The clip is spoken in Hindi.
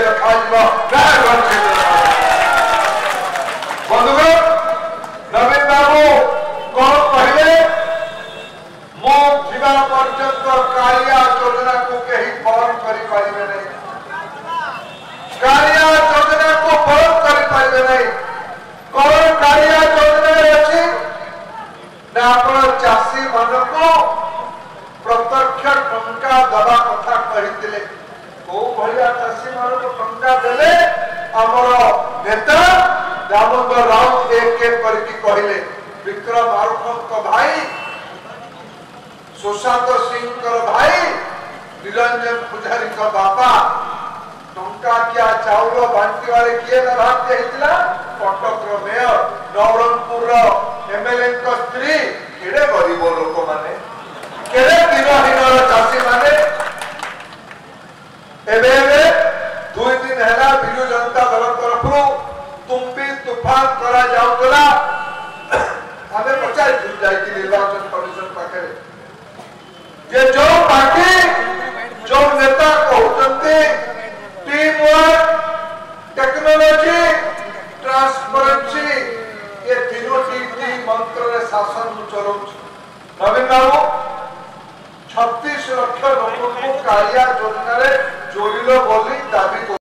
रखा बंधुगण नवीन बाबू कौन कहले मो जीवा पर्यंत कालिया योजना को कहीं पालन करि पाइबे नहीं कालिया योजना को पालन करि पाइबे नहीं कौन कालिया योजना अछि ना आपण चासी मन को प्रत्यक्ष टंका दबा कथा कहितिले को भलिया चासी मन को टंका देले हमर नेता दामोदर राउत एक एक करके कहले विक्रम आरुख भाई सुशांत सिंह भाई निरंजन पुजारी का बापा टंका क्या चाउल बांटी वाले किए ना भाग जाइतिला कटक रो मेयर नवरंगपुर रो एमएलए का स्त्री केडे गरीब लोक माने केडे दिनहीन चाषी माने एबे 2 दिन हैला बिजू जनता दल तरफ तुम्बी तूफान करा जाउतला हमें पचाई जुल जाई कि निर्वाचन कमिशन पाखे ये जो पार्टी जो नेता कहते टीम वर्क टेक्नोलॉजी ट्रांसपेरेंसी ये तीनोटी मंत्र रे शासन चलो नवीन बाबू 36 लाख लोक को कालिया योजना रे जोड़िलो बोली दाबी